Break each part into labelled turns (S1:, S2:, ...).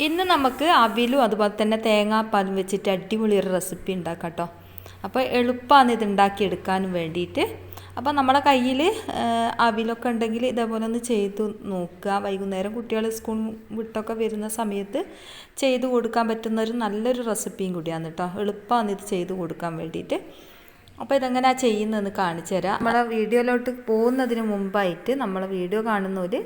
S1: ഇന്ന് നമുക്ക് അവിലും അതുപോലെ തന്നെ തേങ്ങാപ്പാലും വെച്ചിട്ട് അടിപൊളി ഒരു റെസിപ്പി ഉണ്ടാക്കാം കേട്ടോ. അപ്പോൾ എളുപ്പമാണ് ഇത് ഉണ്ടാക്കിയെടുക്കാനും വേണ്ടിയിട്ട്. അപ്പോൾ നമ്മുടെ കയ്യിൽ അവിലൊക്കെ ഉണ്ടെങ്കിൽ ഇതേപോലെ ഒന്ന് ചെയ്ത് നോക്കുക. വൈകുന്നേരം കുട്ടികൾ സ്കൂൾ വിട്ടൊക്കെ വരുന്ന സമയത്ത് ചെയ്ത് കൊടുക്കാൻ പറ്റുന്ന ഒരു നല്ലൊരു റെസിപ്പിയും കൂടിയാണ് കേട്ടോ. എളുപ്പമാണ് ഇത് ചെയ്ത് കൊടുക്കാൻ വേണ്ടിയിട്ട്. അപ്പോൾ ഇതെങ്ങനെയാണ് ചെയ്യുന്നതെന്ന് കാണിച്ചു തരാം. നമ്മളെ വീഡിയോയിലോട്ട് പോകുന്നതിന് മുമ്പായിട്ട് നമ്മളെ വീഡിയോ കാണുന്നവർ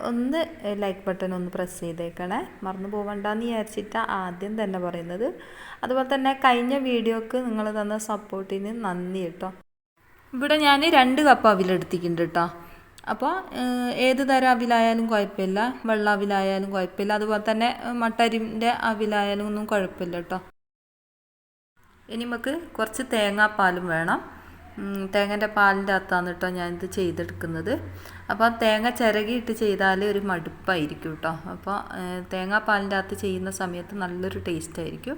S1: ഒന്ന് ലൈക്ക് ബട്ടൺ ഒന്ന് പ്രസ് ചെയ്തേക്കണേ, മറന്നു പോകണ്ടെന്ന് വിചാരിച്ചിട്ടാണ് ആദ്യം തന്നെ പറയുന്നത്. അതുപോലെ തന്നെ കഴിഞ്ഞ വീഡിയോക്ക് നിങ്ങൾ തന്ന സപ്പോർട്ടിന് നന്ദി കേട്ടോ. ഇവിടെ ഞാൻ 2 കപ്പ് അവിലെടുത്തിട്ടുണ്ട് കേട്ടോ. അപ്പോൾ ഏത് തരം അവിലായാലും കുഴപ്പമില്ല, വെള്ള അവിലായാലും കുഴപ്പമില്ല, അതുപോലെ തന്നെ മട്ടരിൻ്റെ അവിലായാലും ഒന്നും കുഴപ്പമില്ല കേട്ടോ. ഇനി നമുക്ക് കുറച്ച് തേങ്ങാപ്പാലും വേണം. തേങ്ങൻ്റെ പാലിൻ്റെ അകത്താണ് കേട്ടോ ഞാനിത് ചെയ്തെടുക്കുന്നത്. അപ്പോൾ തേങ്ങ ചിരകിയിട്ട് ചെയ്താൽ ഒരു മടുപ്പായിരിക്കും കേട്ടോ. അപ്പോൾ തേങ്ങാപ്പാലിൻ്റെ അകത്ത് ചെയ്യുന്ന സമയത്ത് നല്ലൊരു ടേസ്റ്റ് ആയിരിക്കും.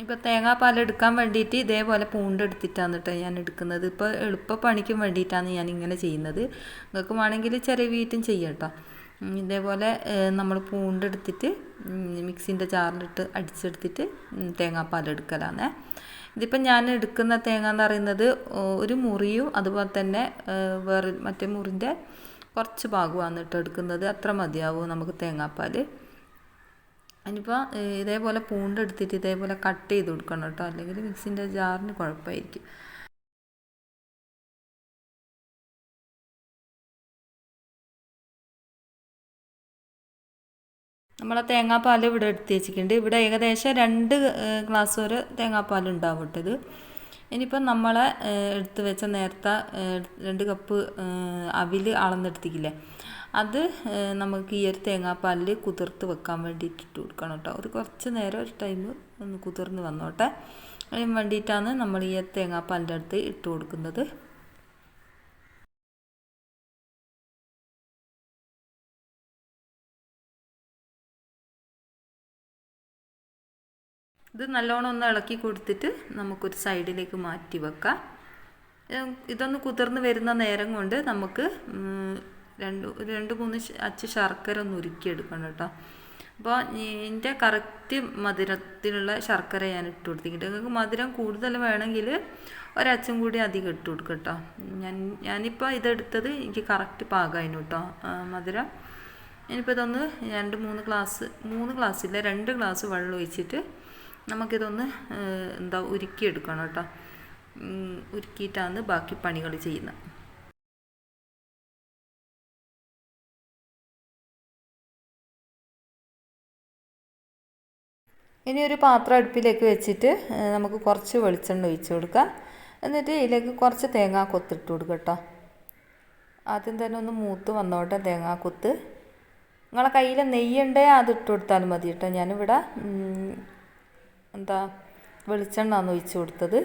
S1: ഇപ്പോൾ തേങ്ങാപ്പാൽ എടുക്കാൻ വേണ്ടിയിട്ട് ഇതേപോലെ പൂണ്ടെടുത്തിട്ടാണ് കേട്ടോ ഞാൻ എടുക്കുന്നത്. ഇപ്പോൾ എളുപ്പ പണിക്കും വേണ്ടിയിട്ടാണ് ഞാൻ ഇങ്ങനെ ചെയ്യുന്നത്. നിങ്ങൾക്ക് വേണമെങ്കിൽ ചിരവിയിട്ടും ചെയ്യാം കേട്ടോ. ഇതേപോലെ നമ്മൾ പൂണ്ടെടുത്തിട്ട് മിക്സിൻ്റെ ജാറിലിട്ട് അടിച്ചെടുത്തിട്ട് തേങ്ങാപ്പാൽ എടുക്കലാണ്. ഇതിപ്പം ഞാൻ എടുക്കുന്ന തേങ്ങ എന്ന് പറയുന്നത് ഒരു മുറിയും അതുപോലെ തന്നെ വേറെ മറ്റേ മുറിൻ്റെ കുറച്ച് ഭാഗമാണ് കേട്ടോ എടുക്കുന്നത്. അത്ര മതിയാവും നമുക്ക് തേങ്ങാപ്പാൽ. ഇനിയിപ്പോൾ ഇതേപോലെ പൂണ്ടെടുത്തിട്ട് ഇതേപോലെ കട്ട് ചെയ്ത് കൊടുക്കണം കേട്ടോ, അല്ലെങ്കിൽ മിക്സിൻ്റെ ജാറിന് കുഴപ്പമായിരിക്കും. നമ്മളെ തേങ്ങാപ്പാൽ ഇവിടെ എടുത്ത് വെച്ചിട്ടുണ്ട്. ഇവിടെ ഏകദേശം 2 ഗ്ലാസ് വരെ തേങ്ങാപ്പാൽ ഉണ്ടാവും കേട്ടത്. ഇനിയിപ്പം നമ്മളെ എടുത്ത് വെച്ച നേരത്തെ 2 കപ്പ് അവിൽ അളന്നെടുത്തിക്കില്ലേ, അത് നമുക്ക് ഈ ഒരു തേങ്ങാപ്പാലിൽ കുതിർത്ത് വെക്കാൻ വേണ്ടിയിട്ട് ഇട്ട് കൊടുക്കണം കേട്ടോ. ഒരു കുറച്ച് നേരം ഒരു ടൈം ഒന്ന് കുതിർന്ന് വന്നോട്ടെ. അതിന് വേണ്ടിയിട്ടാണ് നമ്മൾ ഈ തേങ്ങാപ്പാലിൻ്റെ അടുത്ത് ഇട്ട് കൊടുക്കുന്നത്. ഇത് നല്ലോണം ഒന്ന് ഇളക്കി കൊടുത്തിട്ട് നമുക്കൊരു സൈഡിലേക്ക് മാറ്റി വെക്കാം. ഇതൊന്ന് കുതിർന്ന് വരുന്ന നേരം കൊണ്ട് നമുക്ക് 2-3 അച്ച് ശർക്കര ഒന്ന് ഉരുക്കിയെടുക്കണം കേട്ടോ. അപ്പോൾ ഇതിൻ്റെ കറക്റ്റ് മധുരത്തിലുള്ള ശർക്കര ഞാൻ ഇട്ട് കൊടുത്തിട്ടുണ്ട്. നിങ്ങൾക്ക് മധുരം കൂടുതൽ വേണമെങ്കിൽ ഒരച്ചും കൂടി അധികം ഇട്ട് കൊടുക്കുക കേട്ടോ. ഞാനിപ്പോൾ ഇതെടുത്തത് എനിക്ക് കറക്റ്റ് പാകമായിരുന്നു കേട്ടോ മധുരം. ഇനിയിപ്പോൾ ഇതൊന്ന് 2-3 ഗ്ലാസ് 3 ഗ്ലാസ്സില്ല 2 ഗ്ലാസ് വെള്ളം ഒഴിച്ചിട്ട് നമുക്കിതൊന്ന് ഉരുക്കിയെടുക്കണം കേട്ടോ. ഉരുക്കിയിട്ടാണ് ബാക്കി പണികൾ ചെയ്യുന്നത്. ഇനി ഒരു പാത്രം അടുപ്പിലേക്ക് വെച്ചിട്ട് നമുക്ക് കുറച്ച് വെളിച്ചെണ്ണ ഒഴിച്ച് കൊടുക്കാം. എന്നിട്ട് ഇതിലേക്ക് കുറച്ച് തേങ്ങാക്കൊത്ത് ഇട്ട് കൊടുക്കുക കേട്ടോ. ആദ്യം തന്നെ ഒന്ന് മൂത്ത് വന്നോട്ടെ തേങ്ങാക്കൊത്ത്. നിങ്ങളെ കയ്യിൽ നെയ്യുണ്ടേ അത് ഇട്ട് കൊടുത്താലും മതി കേട്ടോ. ഞാനിവിടെ വെളിച്ചെണ്ണയാണ് ഒഴിച്ച് കൊടുത്തത്.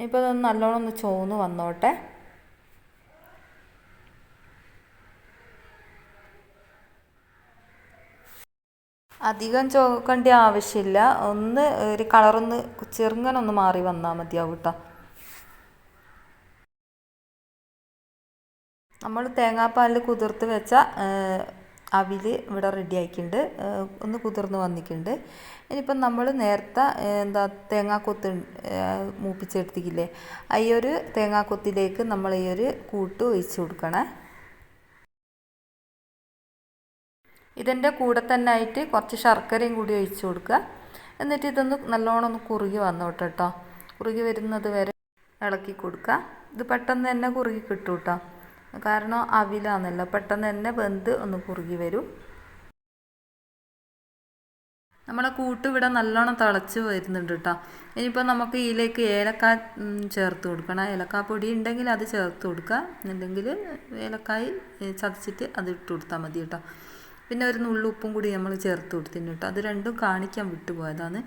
S1: ഇപ്പോൾ അതൊന്ന് നല്ലോണം ഒന്ന് ചോന്ന് വന്നോട്ടെ. അധികം ചോക്കേണ്ട ആവശ്യമില്ല, ഒന്ന് ഒരു കളറൊന്ന് ചെറുങ്ങനൊന്ന് മാറി വന്നാൽ മതിയാവും കേട്ടോ. നമ്മൾ തേങ്ങാപ്പാലിൽ കുതിർത്ത് വെച്ച അവിൽ ഇവിടെ റെഡി ആക്കിയിട്ടുണ്ട്, ഒന്ന് കുതിർന്ന് വന്നിട്ടുണ്ട്. ഇനിയിപ്പം നമ്മൾ നേരത്തെ തേങ്ങാക്കൊത്ത് മൂപ്പിച്ചെടുത്തിക്കില്ലേ, ഈ ഒരു തേങ്ങാക്കൊത്തിലേക്ക് നമ്മൾ ഈ ഒരു കൂട്ട് ഒഴിച്ച് കൊടുക്കണേ. ഇതിൻ്റെ കൂടെ തന്നെ ആയിട്ട് കുറച്ച് ശർക്കരയും കൂടി ഒഴിച്ച് കൊടുക്കുക. എന്നിട്ട് ഇതൊന്ന് നല്ലോണം ഒന്ന് കുറുകി വന്നോട്ടെ കേട്ടോ. കുറുകി വരുന്നത് വരെ ഇളക്കി കൊടുക്കുക. ഇത് പെട്ടെന്ന് തന്നെ കുറുകി കിട്ടും കേട്ടോ, കാരണം അവിലാന്നല്ലോ, പെട്ടെന്ന് തന്നെ വെന്ത് ഒന്ന് കുറുകി വരും. നമ്മളെ കൂട്ട് ഇവിടെ നല്ലോണം തിളച്ച് വരുന്നുണ്ട് കേട്ടോ. ഇനിയിപ്പോൾ നമുക്ക് ഇതിലേക്ക് ഏലക്കായ ചേർത്ത് കൊടുക്കണം. ഏലക്കാപ്പൊടി ഉണ്ടെങ്കിൽ അത് ചേർത്ത് കൊടുക്കുക, അല്ലെങ്കിൽ ഏലക്കായ ചതച്ചിട്ട് അത് ഇട്ട് കൊടുത്താൽ മതി കേട്ടോ. പിന്നെ ഒരു നുള്ളു ഉപ്പും കൂടി നമ്മൾ ചേർത്ത് കൊടുത്തിട്ടുണ്ട് കേട്ടോ. അത് രണ്ടും കാണിക്കാൻ വിട്ടുപോയതാണ്.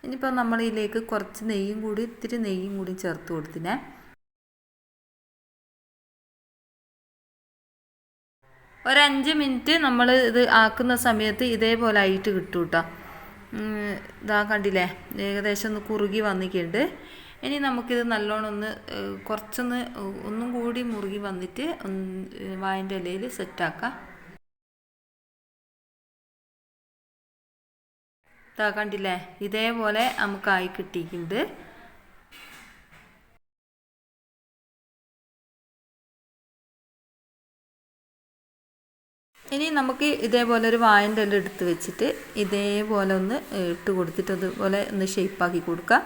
S1: ഇനിയിപ്പോൾ നമ്മൾ ഇതിലേക്ക് കുറച്ച് ഇത്തിരി നെയ്യും കൂടി ചേർത്ത് കൊടുത്തിനെ. ഒരു 5 മിനിറ്റ് നമ്മൾ ഇത് ആക്കുന്ന സമയത്ത് ഇതേപോലെ ആയിട്ട് കിട്ടും കേട്ടോ. ഇതാ കണ്ടില്ലേ, ഏകദേശം ഒന്ന് കുറുകി വന്നിട്ടുണ്ട്. ഇനി നമുക്കിത് നല്ലോണം കുറച്ചൊന്ന് ഒന്നും കൂടി മുറുകി വന്നിട്ട് വാഴൻ്റെ ഇലയിൽ സെറ്റാക്കാം. കണ്ടില്ലേ, ഇതേപോലെ നമുക്കായി കിട്ടിയിട്ടുണ്ട്. ഇനി നമുക്ക് ഇതേപോലെ ഒരു വാഴൻ്റെ ഇല എടുത്ത് വെച്ചിട്ട് ഇതേപോലെ ഒന്ന് ഇട്ട് കൊടുത്തിട്ട് അതുപോലെ ഒന്ന് ഷേപ്പാക്കി കൊടുക്കുക.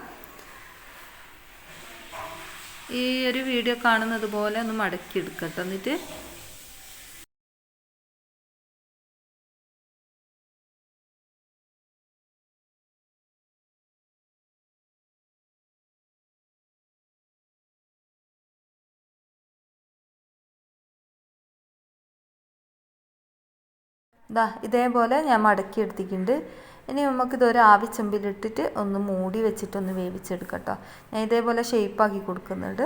S1: ഈ ഒരു വീഡിയോ കാണുന്നത് പോലെ ഒന്ന് മടക്കി എടുക്കട്ടോ. എന്നിട്ട് ഇതേപോലെ ഞാൻ മടക്കി എടുത്തിട്ടുണ്ട്. ഇനി നമുക്കിതൊരു ആവിച്ചെമ്പിലിട്ടിട്ട് ഒന്ന് മൂടി വെച്ചിട്ടൊന്ന് വേവിച്ചെടുക്കട്ടോ. ഞാൻ ഇതേപോലെ ഷേപ്പാക്കി കൊടുക്കുന്നുണ്ട്.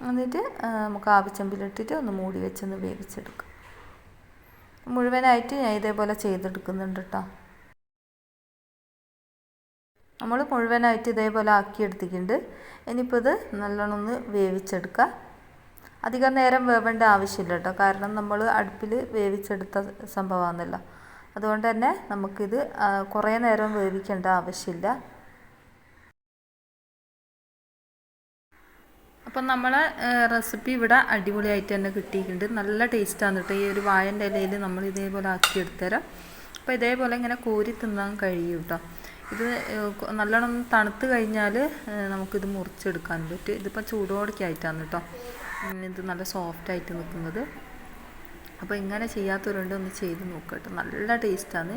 S1: എന്നിട്ട് നമുക്ക് ആവിച്ചെമ്പിലിട്ടിട്ട് ഒന്ന് മൂടി വെച്ചൊന്ന് വേവിച്ചെടുക്കാം. മുഴുവനായിട്ട് ഞാൻ ഇതേപോലെ ചെയ്തെടുക്കുന്നുണ്ട് കേട്ടോ. നമ്മൾ മുഴുവനായിട്ട് ഇതേപോലെ ആക്കിയെടുത്തിട്ടുണ്ട്. ഇനിയിപ്പോൾ ഇത് നല്ലോണം ഒന്ന് വേവിച്ചെടുക്കുക. അധികം നേരം വേവേണ്ട ആവശ്യമില്ല കേട്ടോ, കാരണം നമ്മൾ അടുപ്പിൽ വേവിച്ചെടുത്ത സംഭവമാണല്ലോ. അതുകൊണ്ട് തന്നെ നമുക്കിത് കുറേ നേരം വേവിക്കേണ്ട ആവശ്യമില്ല. അപ്പം നമ്മളെ റെസിപ്പി ഇവിടെ അടിപൊളിയായിട്ട് തന്നെ കിട്ടിയിട്ടുണ്ട്. നല്ല ടേസ്റ്റാണ് കേട്ടോ. ഈ ഒരു വാഴൻ്റെ ഇലയിൽ നമ്മൾ ഇതേപോലെ ആക്കിയെടുത്തരാം. അപ്പോൾ ഇതേപോലെ ഇങ്ങനെ കോരി തിന്നാൻ കഴിയും കേട്ടോ. ഇത് നല്ലോണം തണുത്ത് കഴിഞ്ഞാൽ നമുക്കിത് മുറിച്ചെടുക്കാൻ പറ്റും. ഇതിപ്പോൾ ചൂടോടൊക്കെയായിട്ടാണ് കേട്ടോ ഇത് നല്ല സോഫ്റ്റായിട്ട് നിൽക്കുന്നത്. അപ്പോൾ ഇങ്ങനെ ചെയ്യാത്തവരുണ്ട്, ഒന്ന് ചെയ്ത് നോക്കുക കേട്ടോ. നല്ല ടേസ്റ്റാണ്.